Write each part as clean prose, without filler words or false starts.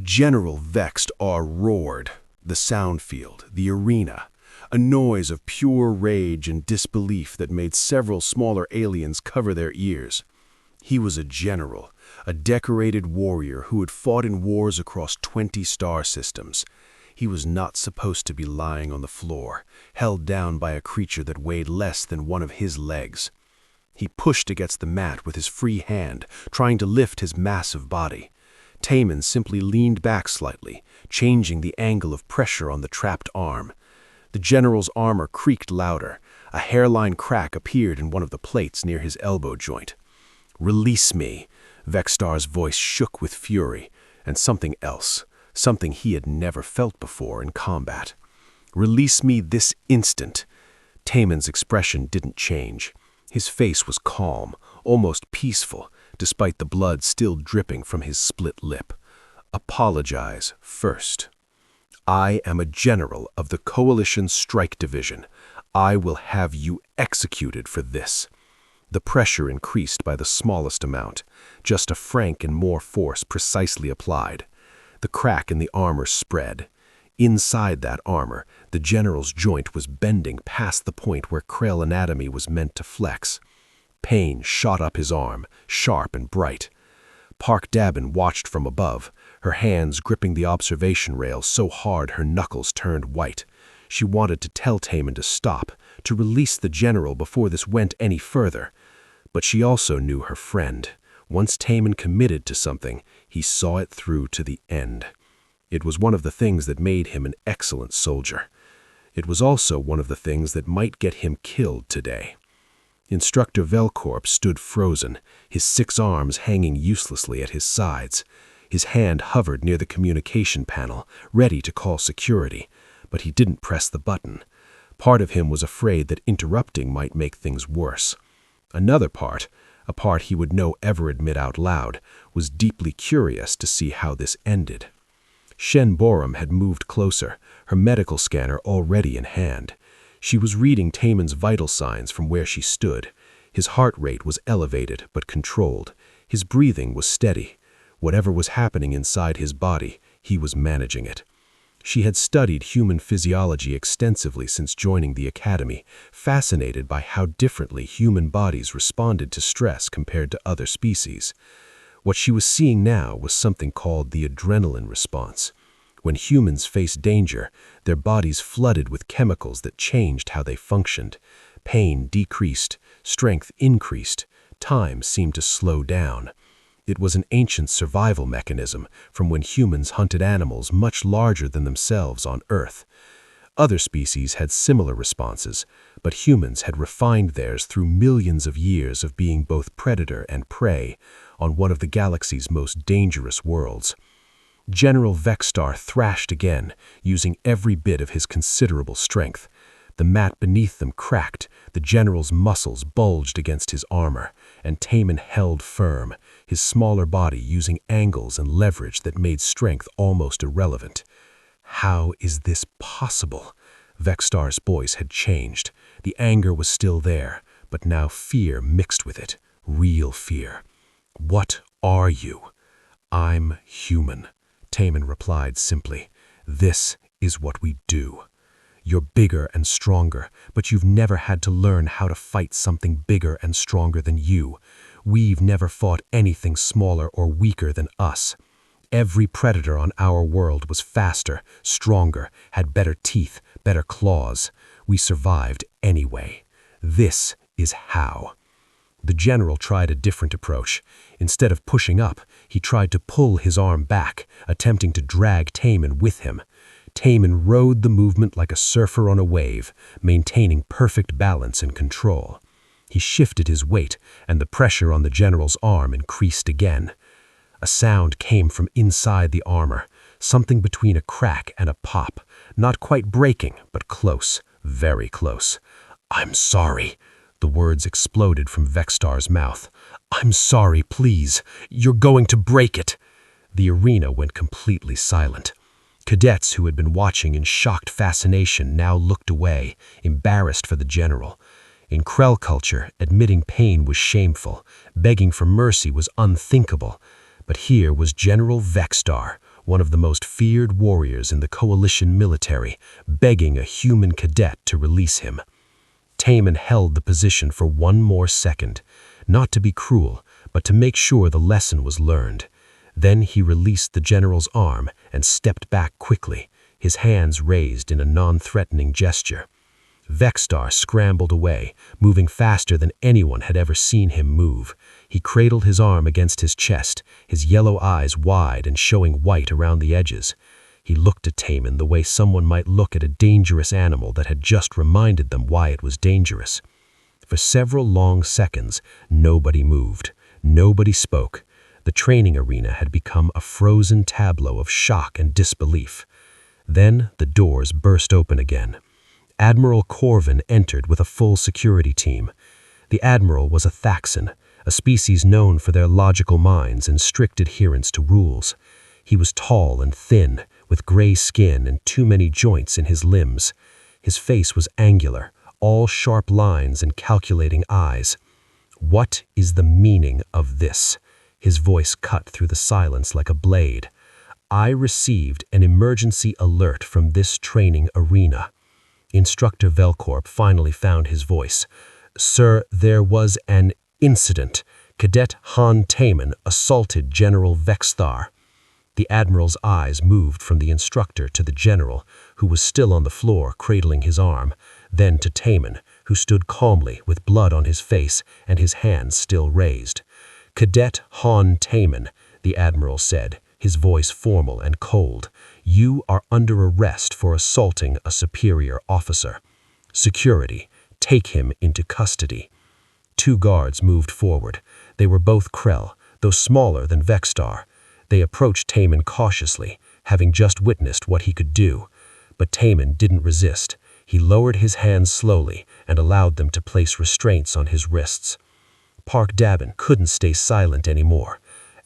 General Vex'Thar roared. The sound field, the arena, a noise of pure rage and disbelief that made several smaller aliens cover their ears. He was a general, a decorated warrior who had fought in wars across 20 star systems. He was not supposed to be lying on the floor, held down by a creature that weighed less than one of his legs. He pushed against the mat with his free hand, trying to lift his massive body. Taman simply leaned back slightly, changing the angle of pressure on the trapped arm. The general's armor creaked louder. A hairline crack appeared in one of the plates near his elbow joint. "Release me!" Vex'Thar's voice shook with fury, and something else, something he had never felt before in combat. "Release me this instant!" Taman's expression didn't change. His face was calm, almost peaceful, despite the blood still dripping from his split lip. "Apologize first. I am a general of the Coalition Strike Division. I will have you executed for this." The pressure increased by the smallest amount, just a franc and more force precisely applied. The crack in the armor spread. Inside that armor, the general's joint was bending past the point where Krell anatomy was meant to flex. Pain shot up his arm, sharp and bright. Park Dabin watched from above, her hands gripping the observation rail so hard her knuckles turned white. She wanted to tell Taman to stop, to release the general before this went any further. But she also knew her friend. Once Taman committed to something, he saw it through to the end. It was one of the things that made him an excellent soldier. It was also one of the things that might get him killed today. Instructor Velcorp stood frozen, his 6 arms hanging uselessly at his sides. His hand hovered near the communication panel, ready to call security, but he didn't press the button. Part of him was afraid that interrupting might make things worse. Another part, a part he would no ever admit out loud, was deeply curious to see how this ended. Shen Borum had moved closer, her medical scanner already in hand. She was reading Taman's vital signs from where she stood. His heart rate was elevated but controlled. His breathing was steady. Whatever was happening inside his body, he was managing it. She had studied human physiology extensively since joining the academy, fascinated by how differently human bodies responded to stress compared to other species. What she was seeing now was something called the adrenaline response. When humans faced danger, their bodies flooded with chemicals that changed how they functioned. Pain decreased, strength increased, time seemed to slow down. It was an ancient survival mechanism from when humans hunted animals much larger than themselves on Earth. Other species had similar responses, but humans had refined theirs through millions of years of being both predator and prey on one of the galaxy's most dangerous worlds. General Vex'Thar thrashed again, using every bit of his considerable strength. The mat beneath them cracked, the general's muscles bulged against his armor, and Taman held firm, his smaller body using angles and leverage that made strength almost irrelevant. "How is this possible?" Vex'Thar's voice had changed. The anger was still there, but now fear mixed with it, real fear. "What are you?" "I'm human," Taman replied simply. "This is what we do. You're bigger and stronger, but you've never had to learn how to fight something bigger and stronger than you. We've never fought anything smaller or weaker than us. Every predator on our world was faster, stronger, had better teeth, better claws. We survived anyway. This is how." The general tried a different approach. Instead of pushing up, he tried to pull his arm back, attempting to drag Taman with him. Taman rode the movement like a surfer on a wave, maintaining perfect balance and control. He shifted his weight, and the pressure on the general's arm increased again. A sound came from inside the armor, something between a crack and a pop, not quite breaking, but close, very close. "I'm sorry." The words exploded from Vex'Thar's mouth. "I'm sorry, please. You're going to break it." The arena went completely silent. Cadets who had been watching in shocked fascination now looked away, embarrassed for the general. In Krell culture, admitting pain was shameful, begging for mercy was unthinkable. But here was General Vex'Thar, one of the most feared warriors in the Coalition military, begging a human cadet to release him. Taman held the position for one more second, not to be cruel, but to make sure the lesson was learned. Then he released the general's arm and stepped back quickly, his hands raised in a non-threatening gesture. Vex'Thar scrambled away, moving faster than anyone had ever seen him move. He cradled his arm against his chest, his yellow eyes wide and showing white around the edges. He looked at Taman the way someone might look at a dangerous animal that had just reminded them why it was dangerous. For several long seconds, nobody moved. Nobody spoke. The training arena had become a frozen tableau of shock and disbelief. Then the doors burst open again. Admiral Corvin entered with a full security team. The admiral was a Thaxan, a species known for their logical minds and strict adherence to rules. He was tall and thin, with gray skin and too many joints in his limbs. His face was angular, all sharp lines and calculating eyes. "What is the meaning of this?" His voice cut through the silence like a blade. "I received an emergency alert from this training arena." Instructor Velcorp finally found his voice. "Sir, there was an incident. Cadet Han Taman assaulted General Vex'Thar." The admiral's eyes moved from the instructor to the general, who was still on the floor cradling his arm, then to Taman, who stood calmly with blood on his face and his hands still raised. "Cadet Han Taman," the admiral said, his voice formal and cold, "you are under arrest for assaulting a superior officer. Security, take him into custody." Two guards moved forward. They were both Krell, though smaller than Vex'Thar. They approached Taman cautiously, having just witnessed what he could do. But Taman didn't resist. He lowered his hands slowly and allowed them to place restraints on his wrists. Park Dabin couldn't stay silent anymore.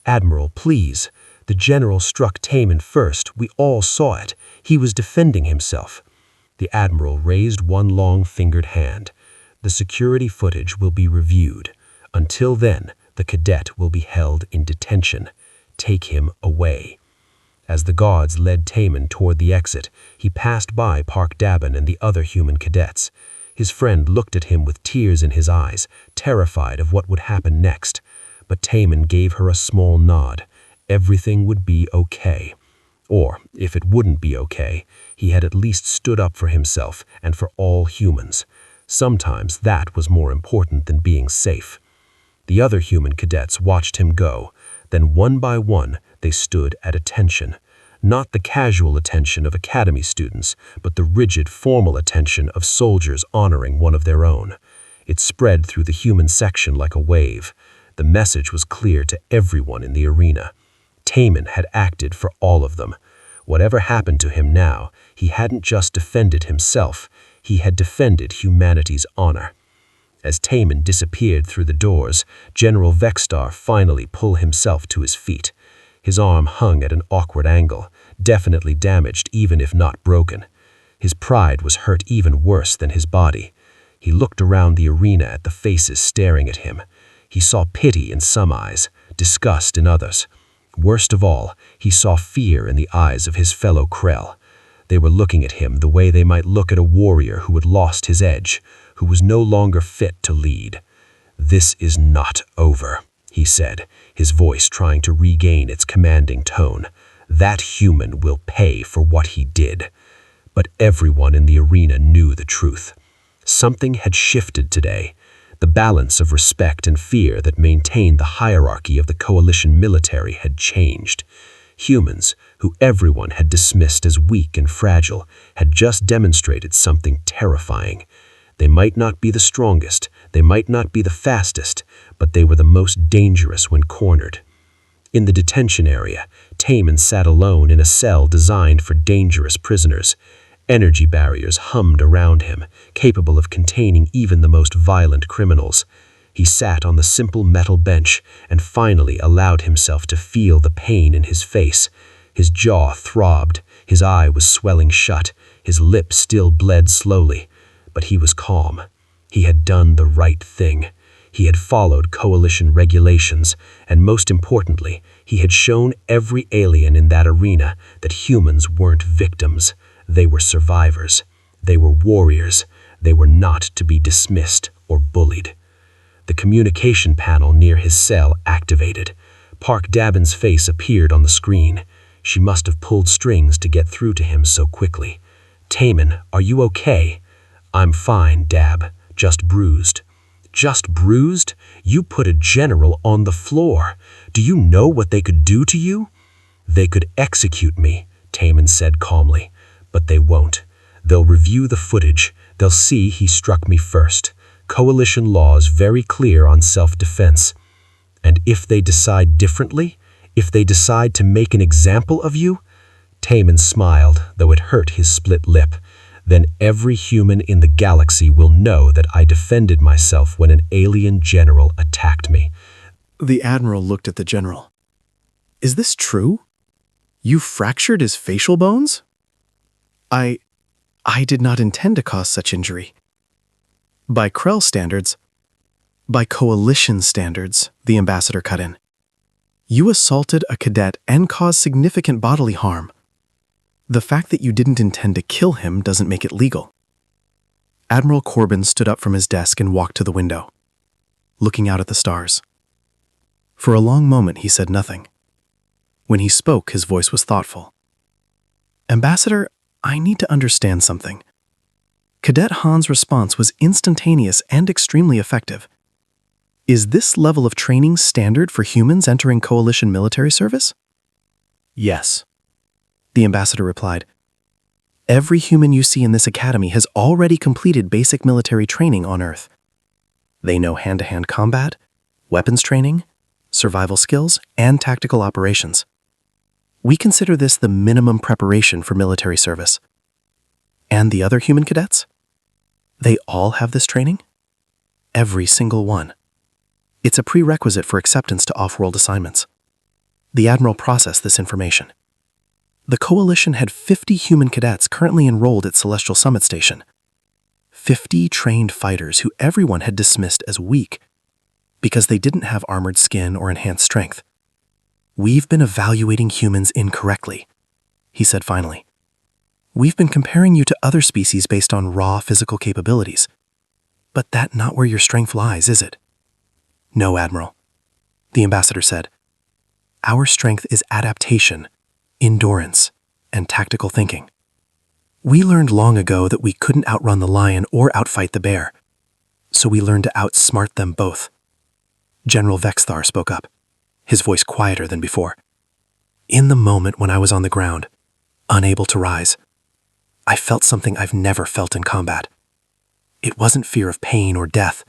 "Admiral, please." The general struck Taman first. "We all saw it. He was defending himself." The admiral raised one long-fingered hand. "The security footage will be reviewed. Until then, the cadet will be held in detention. Take him away." As the guards led Taman toward the exit, he passed by Park Dabin and the other human cadets. His friend looked at him with tears in his eyes, terrified of what would happen next. But Taman gave her a small nod. Everything would be okay. Or, if it wouldn't be okay, he had at least stood up for himself and for all humans. Sometimes that was more important than being safe. The other human cadets watched him go. Then one by one, they stood at attention. Not the casual attention of academy students, but the rigid, formal attention of soldiers honoring one of their own. It spread through the human section like a wave. The message was clear to everyone in the arena. Taman had acted for all of them. Whatever happened to him now, he hadn't just defended himself, he had defended humanity's honor. As Taman disappeared through the doors, General Vex'Thar finally pulled himself to his feet. His arm hung at an awkward angle, definitely damaged even if not broken. His pride was hurt even worse than his body. He looked around the arena at the faces staring at him. He saw pity in some eyes, disgust in others. Worst of all, he saw fear in the eyes of his fellow Krell. They were looking at him the way they might look at a warrior who had lost his edge, who was no longer fit to lead. "This is not over," he said, his voice trying to regain its commanding tone. "That human will pay for what he did." But everyone in the arena knew the truth. Something had shifted today. The balance of respect and fear that maintained the hierarchy of the Coalition military had changed. Humans, who everyone had dismissed as weak and fragile, had just demonstrated something terrifying. They might not be the strongest, they might not be the fastest, but they were the most dangerous when cornered. In the detention area, Taman sat alone in a cell designed for dangerous prisoners. Energy barriers hummed around him, capable of containing even the most violent criminals. He sat on the simple metal bench and finally allowed himself to feel the pain in his face. His jaw throbbed, his eye was swelling shut, his lips still bled slowly. But he was calm. He had done the right thing. He had followed Coalition regulations, and most importantly, He had shown every alien in that arena that humans weren't victims. They were survivors. They were warriors. They were not to be dismissed or bullied. The communication panel near his cell activated. Park Dabin's face appeared on the screen. She must have pulled strings to get through to him so quickly. "Taman, are you okay?" "I'm fine, Dab. Just bruised." "Just bruised? You put a general on the floor. Do you know what they could do to you?" "They could execute me," Taman said calmly. "But they won't. They'll review the footage. They'll see he struck me first. Coalition law is very clear on self-defense. And if they decide differently, if they decide to make an example of you," Taman smiled, though it hurt his split lip, "then every human in the galaxy will know that I defended myself when an alien general attacked me." The Admiral looked at the General. "Is this true? You fractured his facial bones?" I did not intend to cause such injury." "By Krell standards—" "By Coalition standards," the ambassador cut in. "You assaulted a cadet and caused significant bodily harm. The fact that you didn't intend to kill him doesn't make it legal." Admiral Corbin stood up from his desk and walked to the window, looking out at the stars. For a long moment he said nothing. When he spoke, his voice was thoughtful. "Ambassador, I need to understand something. Cadet Han's response was instantaneous and extremely effective. Is this level of training standard for humans entering Coalition military service?" "Yes," the ambassador replied. "Every human you see in this academy has already completed basic military training on Earth. They know hand-to-hand combat, weapons training, survival skills, and tactical operations. We consider this the minimum preparation for military service." "And the other human cadets? They all have this training?" "Every single one. It's a prerequisite for acceptance to off-world assignments." The Admiral processed this information. The Coalition had 50 human cadets currently enrolled at Celestial Summit Station. 50 trained fighters who everyone had dismissed as weak because they didn't have armored skin or enhanced strength. "We've been evaluating humans incorrectly," he said finally. "We've been comparing you to other species based on raw physical capabilities. But that's not where your strength lies, is it?" "No, Admiral," the ambassador said. "Our strength is adaptation, endurance, and tactical thinking. We learned long ago that we couldn't outrun the lion or outfight the bear, so we learned to outsmart them both." General Vex'Thar spoke up, his voice quieter than before. "In the moment when I was on the ground, unable to rise, I felt something I've never felt in combat. It wasn't fear of pain or death.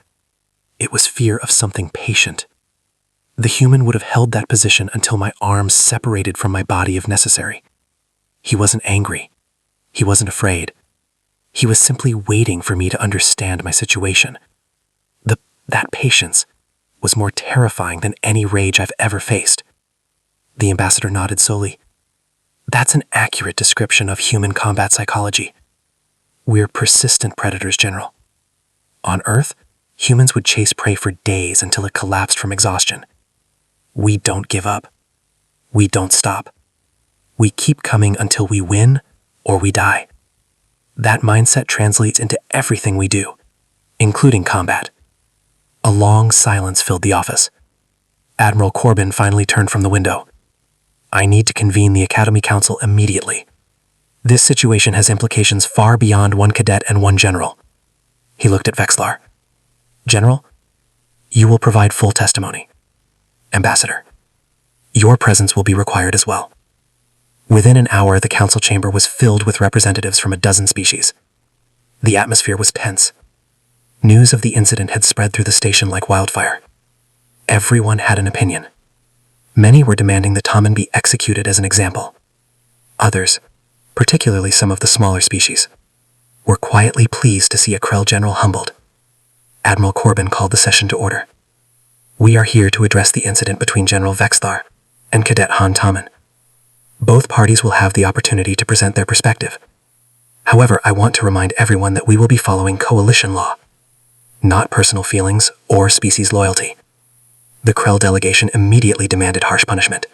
It was fear of something patient. The human would have held that position until my arms separated from my body if necessary. He wasn't angry. He wasn't afraid. He was simply waiting for me to understand my situation. That patience was more terrifying than any rage I've ever faced." The ambassador nodded slowly. "That's an accurate description of human combat psychology. We're persistent predators, General. On Earth, humans would chase prey for days until it collapsed from exhaustion. We don't give up. We don't stop. We keep coming until we win or we die. That mindset translates into everything we do, including combat." A long silence filled the office. Admiral Corbin finally turned from the window. "I need to convene the Academy Council immediately. This situation has implications far beyond one cadet and one general." He looked at Vex'Thar. "General, you will provide full testimony. Ambassador, your presence will be required as well." Within an hour, the council chamber was filled with representatives from a dozen species. The atmosphere was tense. News of the incident had spread through the station like wildfire. Everyone had an opinion. Many were demanding that Taman be executed as an example. Others, particularly some of the smaller species, were quietly pleased to see a Krell general humbled. Admiral Corbin called the session to order. "We are here to address the incident between General Vex'Thar and Cadet Han Taman. Both parties will have the opportunity to present their perspective. However, I want to remind everyone that we will be following Coalition law, not personal feelings or species loyalty." The Krell delegation immediately demanded harsh punishment.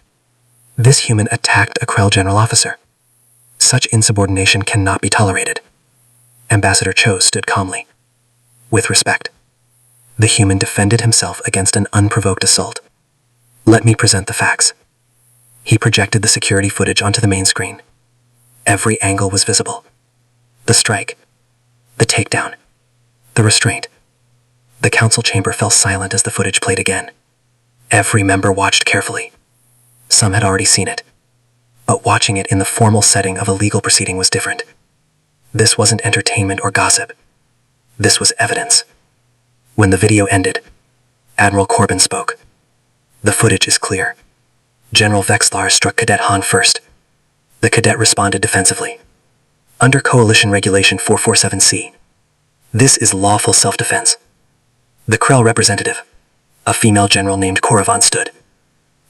This human attacked a Krell general officer. Such insubordination cannot be tolerated. Ambassador Cho stood calmly. With respect, the human defended himself against an unprovoked assault. Let me present the facts. He projected the security footage onto the main screen. Every angle was visible. The strike, the takedown, the restraint. The council chamber fell silent as the footage played again. Every member watched carefully. Some had already seen it, but watching it in the formal setting of a legal proceeding was different. This wasn't entertainment or gossip. This was evidence. When the video ended, Admiral Corbin spoke. The footage is clear. General Vex'Thar struck Cadet Han first. The cadet responded defensively. Under Coalition Regulation 447C, this is lawful self-defense. The Krell representative, a female general named Koravan, stood.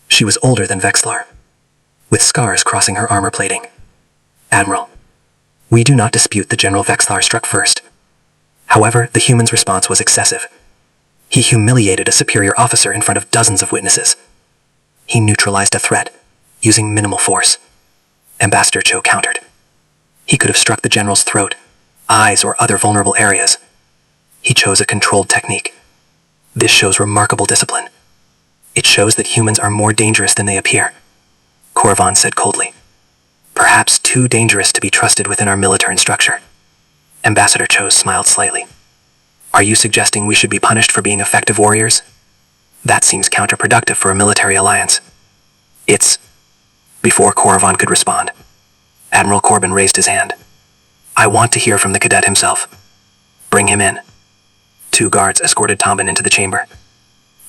She was older than Vex'Thar, with scars crossing her armor plating. Admiral, we do not dispute that General Vex'Thar struck first. However, the human's response was excessive. He humiliated a superior officer in front of dozens of witnesses. He neutralized a threat, using minimal force. Ambassador Cho countered. He could have struck the general's throat, eyes, or other vulnerable areas. He chose a controlled technique. This shows remarkable discipline. It shows that humans are more dangerous than they appear. Koravan said coldly. Perhaps too dangerous to be trusted within our military structure. Ambassador Cho smiled slightly. Are you suggesting we should be punished for being effective warriors? That seems counterproductive for a military alliance. It's... Before Koravan could respond, Admiral Corbin raised his hand. I want to hear from the cadet himself. Bring him in. 2 guards escorted Taman into the chamber.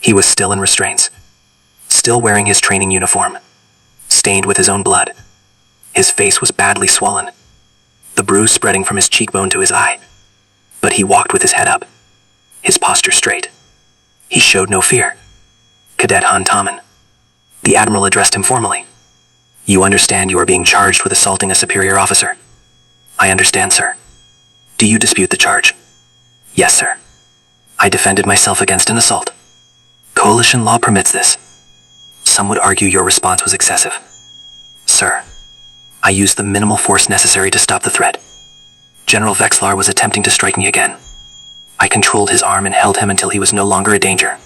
He was still in restraints, still wearing his training uniform, stained with his own blood. His face was badly swollen, the bruise spreading from his cheekbone to his eye. But he walked with his head up, his posture straight. He showed no fear. Cadet Han Taman. The Admiral addressed him formally. You understand you are being charged with assaulting a superior officer? I understand, sir. Do you dispute the charge? Yes, sir. I defended myself against an assault. Coalition law permits this. Some would argue your response was excessive. Sir, I used the minimal force necessary to stop the threat. General Vex'Thar was attempting to strike me again. I controlled his arm and held him until he was no longer a danger.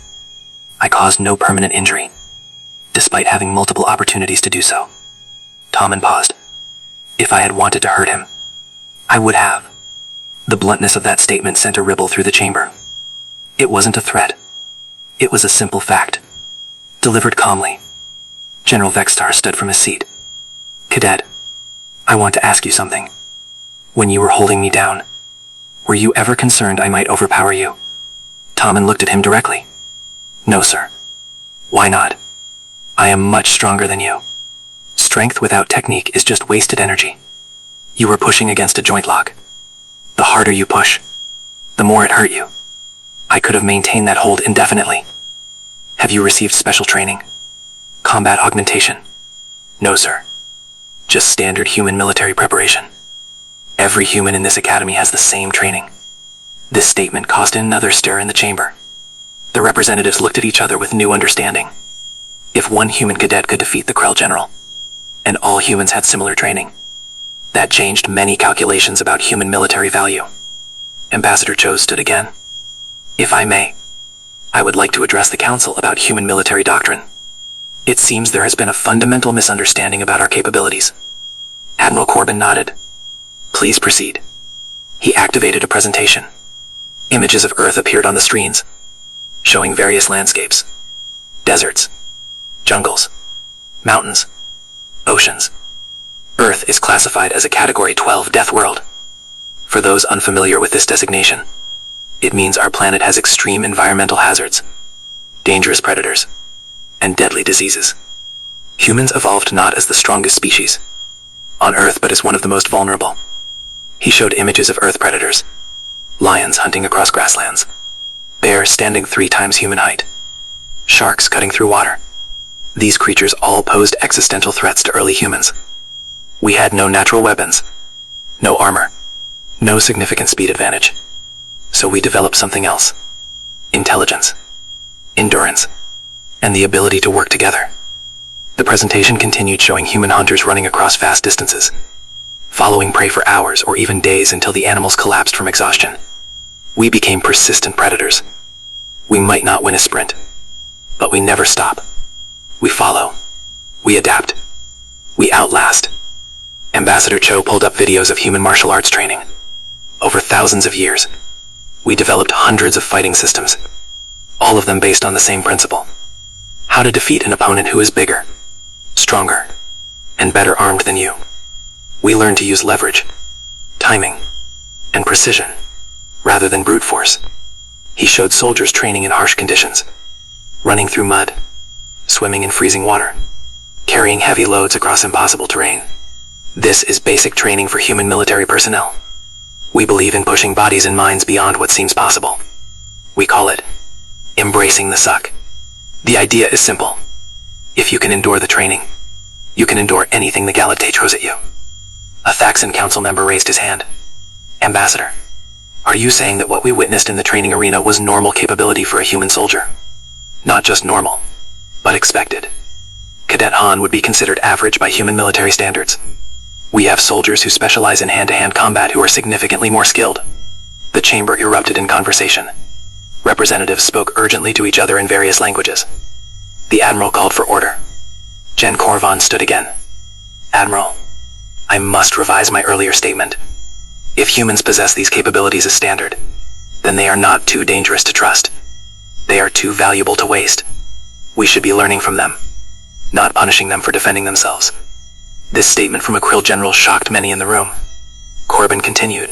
I caused no permanent injury, despite having multiple opportunities to do so. Taman paused. If I had wanted to hurt him, I would have. The bluntness of that statement sent a ripple through the chamber. It wasn't a threat. It was a simple fact, delivered calmly. General Vex'Thar stood from his seat. Cadet, I want to ask you something. When you were holding me down, were you ever concerned I might overpower you? Taman looked at him directly. No, sir. Why not? I am much stronger than you. Strength without technique is just wasted energy. You were pushing against a joint lock. The harder you push, the more it hurt you. I could have maintained that hold indefinitely. Have you received special training? Combat augmentation? No, sir. Just standard human military preparation. Every human in this academy has the same training. This statement caused another stir in the chamber. The representatives looked at each other with new understanding. If one human cadet could defeat the Krell general, and all humans had similar training, that changed many calculations about human military value. Ambassador Cho stood again. If I may, I would like to address the Council about human military doctrine. It seems there has been a fundamental misunderstanding about our capabilities. Admiral Corbin nodded. Please proceed. He activated a presentation. Images of Earth appeared on the screens, showing various landscapes. Deserts, jungles, mountains, oceans. Earth is classified as a Category 12 death world. For those unfamiliar with this designation, it means our planet has extreme environmental hazards, dangerous predators, and deadly diseases. Humans evolved not as the strongest species on Earth, but as one of the most vulnerable. He showed images of Earth predators, lions hunting across grasslands, bears standing 3 times human height, sharks cutting through water. These creatures all posed existential threats to early humans. We had no natural weapons, no armor, no significant speed advantage. So we developed something else. Intelligence, endurance, and the ability to work together. The presentation continued, showing human hunters running across vast distances, following prey for hours or even days until the animals collapsed from exhaustion. We became persistent predators. We might not win a sprint, but we never stop. We follow. We adapt. We outlast. Ambassador Cho pulled up videos of human martial arts training. Over thousands of years, we developed hundreds of fighting systems, all of them based on the same principle: how to defeat an opponent who is bigger, stronger, and better armed than you. We learned to use leverage, timing, and precision, rather than brute force. He showed soldiers training in harsh conditions, running through mud, swimming in freezing water, carrying heavy loads across impossible terrain. This is basic training for human military personnel. We believe in pushing bodies and minds beyond what seems possible. We call it embracing the suck. The idea is simple. If you can endure the training, you can endure anything the Galactic throws at you. A Thaxan council member raised his hand. Ambassador, are you saying that what we witnessed in the training arena was normal capability for a human soldier? Not just normal, but expected. Cadet Han would be considered average by human military standards. We have soldiers who specialize in hand-to-hand combat who are significantly more skilled. The chamber erupted in conversation. Representatives spoke urgently to each other in various languages. The Admiral called for order. Gen Corvan stood again. Admiral, I must revise my earlier statement. If humans possess these capabilities as standard, then they are not too dangerous to trust. They are too valuable to waste. We should be learning from them, not punishing them for defending themselves. This statement from a Krill general shocked many in the room. Corbin continued.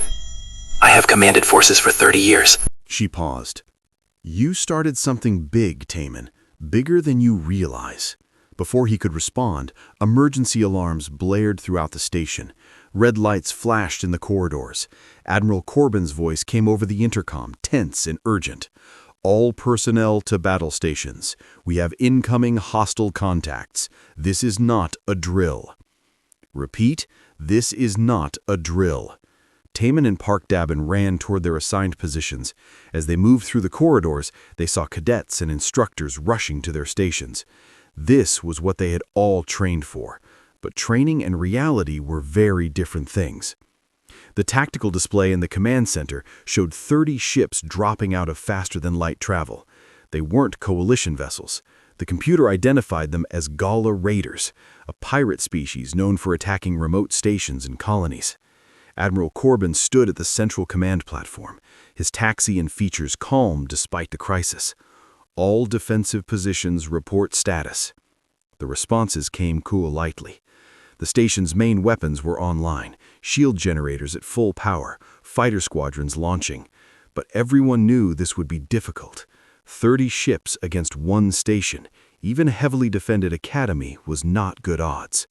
I have commanded forces for 30 years. She paused. You started something big, Taman, bigger than you realize. Before he could respond, emergency alarms blared throughout the station. Red lights flashed in the corridors. Admiral Corbin's voice came over the intercom, tense and urgent. All personnel to battle stations. We have incoming hostile contacts. This is not a drill. Repeat, this is not a drill. Taman and Park Dabin ran toward their assigned positions. As they moved through the corridors, they saw cadets and instructors rushing to their stations. This was what they had all trained for, but training and reality were very different things. The tactical display in the command center showed 30 ships dropping out of faster-than-light travel. They weren't coalition vessels. The computer identified them as Gala Raiders, a pirate species known for attacking remote stations and colonies. Admiral Corbin stood at the central command platform, his taxi and features calm despite the crisis. All defensive positions report status. The responses came lightly. The station's main weapons were online, shield generators at full power, fighter squadrons launching. But everyone knew this would be difficult. 30 ships against one station, even a heavily defended academy, was not good odds.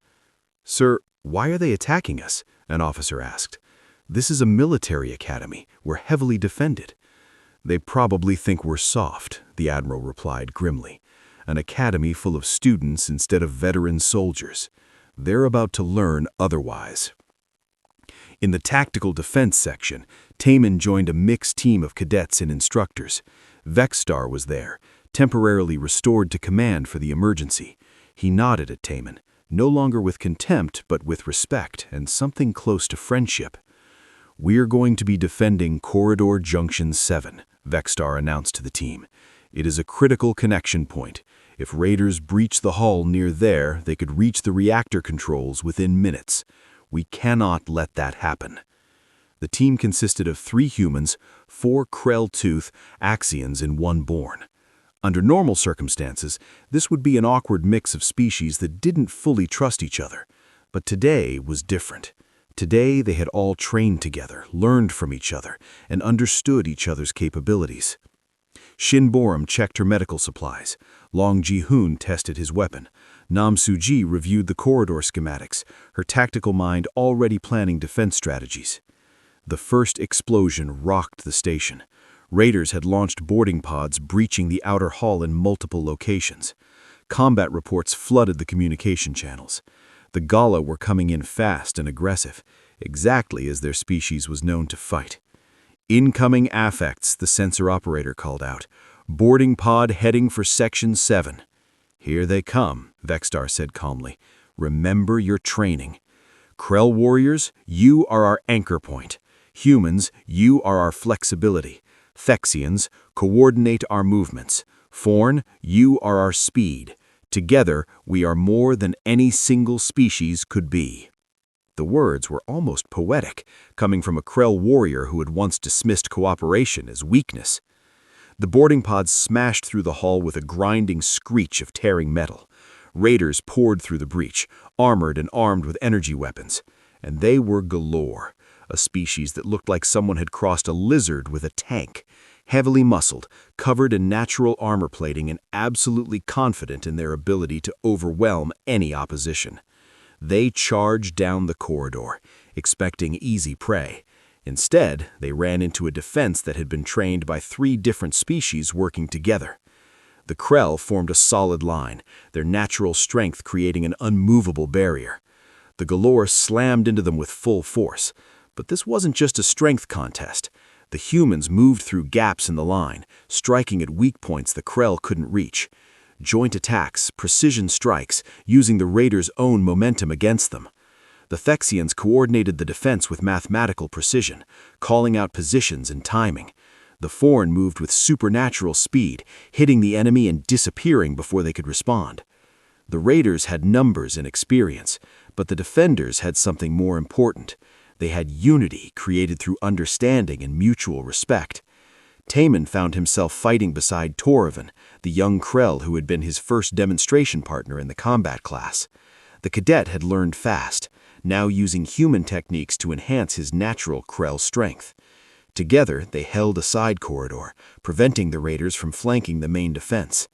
Sir, why are they attacking us? An officer asked. This is a military academy. We're heavily defended. They probably think we're soft, the Admiral replied grimly. An academy full of students instead of veteran soldiers. They're about to learn otherwise. In the tactical defense section, Taman joined a mixed team of cadets and instructors. Vex'Thar was there, temporarily restored to command for the emergency. He nodded at Taman, no longer with contempt but with respect and something close to friendship. We're going to be defending Corridor Junction 7, Vex'Thar announced to the team. It is a critical connection point. If raiders breach the hull near there, they could reach the reactor controls within minutes. We cannot let that happen. The team consisted of 3 humans, 4 Krell-tooth Axians and 1 Born. Under normal circumstances, this would be an awkward mix of species that didn't fully trust each other. But today was different. Today they had all trained together, learned from each other, and understood each other's capabilities. Shin Borum checked her medical supplies. Long Ji-hoon tested his weapon. Nam Su-ji reviewed the corridor schematics, her tactical mind already planning defense strategies. The first explosion rocked the station. Raiders had launched boarding pods, breaching the outer hull in multiple locations. Combat reports flooded the communication channels. The Gala were coming in fast and aggressive, exactly as their species was known to fight. Incoming affects, the sensor operator called out. Boarding pod heading for Section 7. "Here they come," Vex'Thar said calmly. "Remember your training. Krell warriors, you are our anchor point. Humans, you are our flexibility. Thexians, coordinate our movements. Forn, you are our speed. Together, we are more than any single species could be." The words were almost poetic, coming from a Krell warrior who had once dismissed cooperation as weakness. The boarding pods smashed through the hull with a grinding screech of tearing metal. Raiders poured through the breach, armored and armed with energy weapons. And they were galore, a species that looked like someone had crossed a lizard with a tank. Heavily muscled, covered in natural armor plating, and absolutely confident in their ability to overwhelm any opposition. They charged down the corridor, expecting easy prey. Instead, they ran into a defense that had been trained by 3 different species working together. The Krell formed a solid line, their natural strength creating an unmovable barrier. The Galore slammed into them with full force. But this wasn't just a strength contest. The humans moved through gaps in the line, striking at weak points the Krell couldn't reach. Joint attacks, precision strikes, using the Raiders' own momentum against them. The Thexians coordinated the defense with mathematical precision, calling out positions and timing. The Forn moved with supernatural speed, hitting the enemy and disappearing before they could respond. The Raiders had numbers and experience, but the defenders had something more important. They had unity created through understanding and mutual respect. Taman found himself fighting beside Torvin, the young Krell who had been his first demonstration partner in the combat class. The cadet had learned fast, now using human techniques to enhance his natural Krell strength. Together, they held a side corridor, preventing the Raiders from flanking the main defense.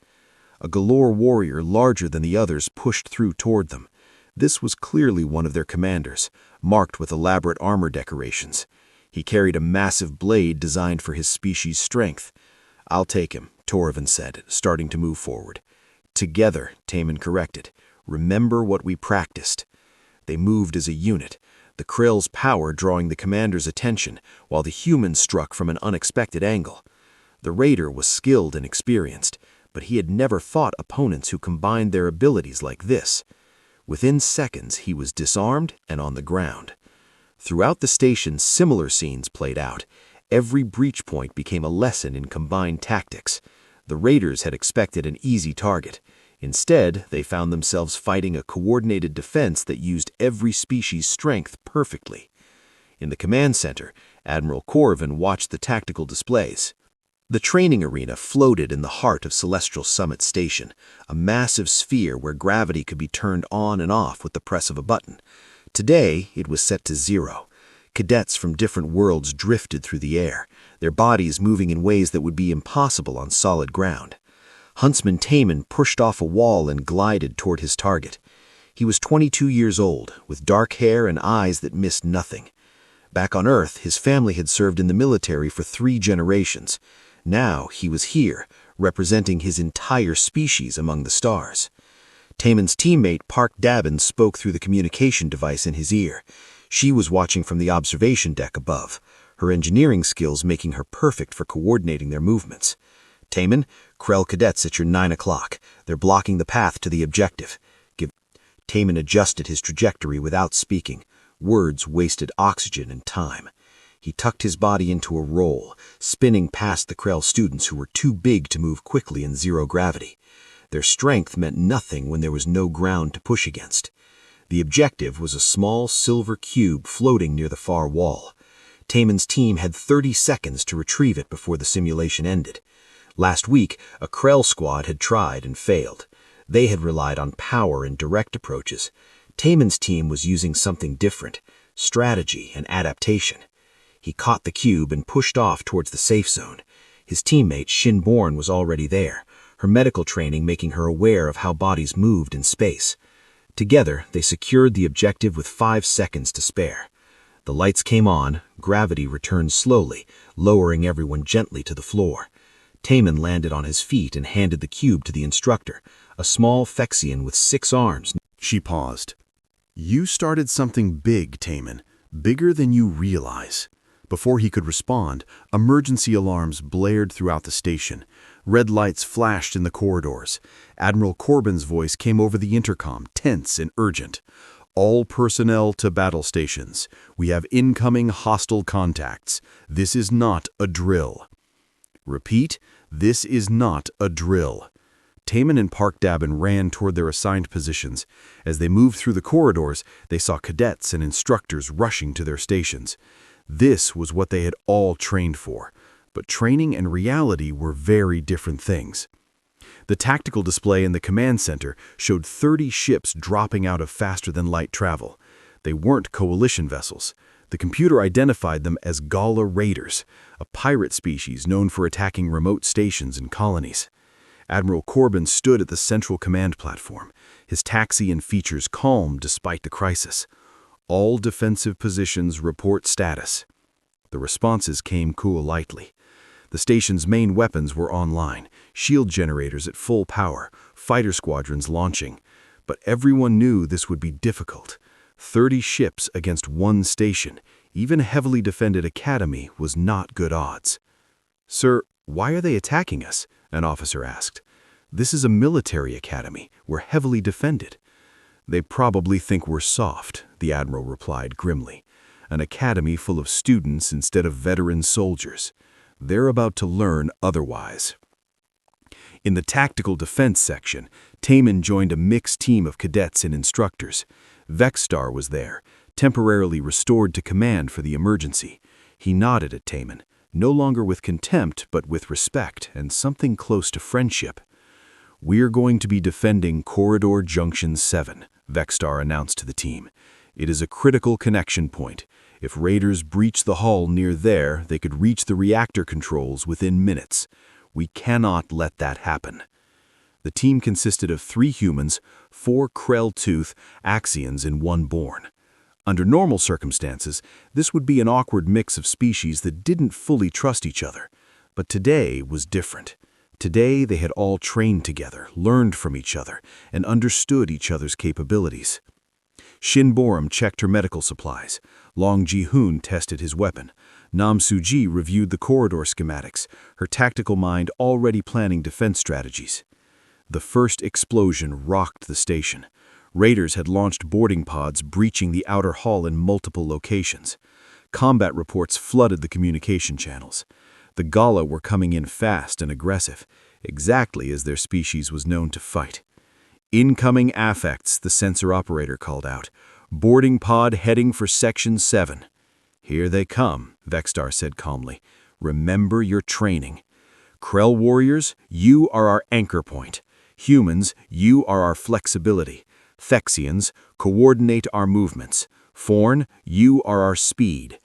A Galore warrior larger than the others pushed through toward them. This was clearly one of their commanders, marked with elaborate armor decorations. He carried a massive blade designed for his species' strength. "I'll take him," Torvin said, starting to move forward. "Together," Taman corrected. "Remember what we practiced." They moved as a unit, the Krell's power drawing the commander's attention, while the humans struck from an unexpected angle. The Raider was skilled and experienced, but he had never fought opponents who combined their abilities like this. Within seconds, he was disarmed and on the ground. Throughout the station, similar scenes played out. Every breach point became a lesson in combined tactics. The Raiders had expected an easy target. Instead, they found themselves fighting a coordinated defense that used every species' strength perfectly. In the command center, Admiral Corvin watched the tactical displays. The training arena floated in the heart of Celestial Summit Station, a massive sphere where gravity could be turned on and off with the press of a button. Today, it was set to 0. Cadets from different worlds drifted through the air, their bodies moving in ways that would be impossible on solid ground. Huntsman Taman pushed off a wall and glided toward his target. He was 22 years old, with dark hair and eyes that missed nothing. Back on Earth, his family had served in the military for 3 generations. Now he was here, representing his entire species among the stars. Taman's teammate Park Dabbin spoke through the communication device in his ear. She was watching from the observation deck above, her engineering skills making her perfect for coordinating their movements. "Taman, Krell cadets at your 9 o'clock. They're blocking the path to the objective. Taman adjusted his trajectory without speaking. Words wasted oxygen and time. He tucked his body into a roll, spinning past the Krell students who were too big to move quickly in 0 gravity. Their strength meant nothing when there was no ground to push against. The objective was a small silver cube floating near the far wall. Taman's team had 30 seconds to retrieve it before the simulation ended. Last week, a Krell squad had tried and failed. They had relied on power and direct approaches. Taman's team was using something different, strategy and adaptation. He caught the cube and pushed off towards the safe zone. His teammate, Shin Born, was already there, her medical training making her aware of how bodies moved in space. Together, they secured the objective with 5 seconds to spare. The lights came on, gravity returned slowly, lowering everyone gently to the floor. Taman landed on his feet and handed the cube to the instructor, a small Thexian with 6 arms. She paused. "You started something big, Taman, bigger than you realize." Before he could respond, emergency alarms blared throughout the station. Red lights flashed in the corridors. Admiral Corbin's voice came over the intercom, tense and urgent. All personnel to battle stations. We have incoming hostile contacts. This is not a drill. Repeat, this is not a drill. Taman and Parkdabin ran toward their assigned positions. As they moved through the corridors, they saw cadets and instructors rushing to their stations. This was what they had all trained for, but training and reality were very different things. The tactical display in the command center showed 30 ships dropping out of faster-than-light travel. They weren't coalition vessels. The computer identified them as Gala Raiders, a pirate species known for attacking remote stations and colonies. Admiral Corbin stood at the central command platform, his taxi and features calm despite the crisis. All defensive positions report status. The responses came lightly. The station's main weapons were online, shield generators at full power, fighter squadrons launching. But everyone knew this would be difficult. 30 ships against one station, even a heavily defended academy, was not good odds. "Sir, why are they attacking us?" an officer asked. "This is a military academy. We're heavily defended." "They probably think we're soft," the admiral replied grimly. "An academy full of students instead of veteran soldiers. They're about to learn otherwise." In the tactical defense section, Taman joined a mixed team of cadets and instructors. Vex'Thar was there, temporarily restored to command for the emergency. He nodded at Taman, no longer with contempt but with respect and something close to friendship. "We're going to be defending Corridor Junction 7, Vex'Thar announced to the team. "It is a critical connection point. If raiders breach the hull near there, they could reach the reactor controls within minutes. We cannot let that happen." The team consisted of 3 humans, 4 Krell-tooth Axians, and 1 Born. Under normal circumstances, this would be an awkward mix of species that didn't fully trust each other. But today was different. Today they had all trained together, learned from each other, and understood each other's capabilities. Shin Borum checked her medical supplies. Long Ji-hoon tested his weapon. Nam Su-ji reviewed the corridor schematics, her tactical mind already planning defense strategies. The first explosion rocked the station. Raiders had launched boarding pods, breaching the outer hull in multiple locations. Combat reports flooded the communication channels. The Gala were coming in fast and aggressive, exactly as their species was known to fight. "Incoming affects," the sensor operator called out. "Boarding pod heading for Section 7. "Here they come," Vex'Thar said calmly. "Remember your training. Krell warriors, you are our anchor point. Humans, you are our flexibility. Thexians, coordinate our movements. Forn, you are our speed.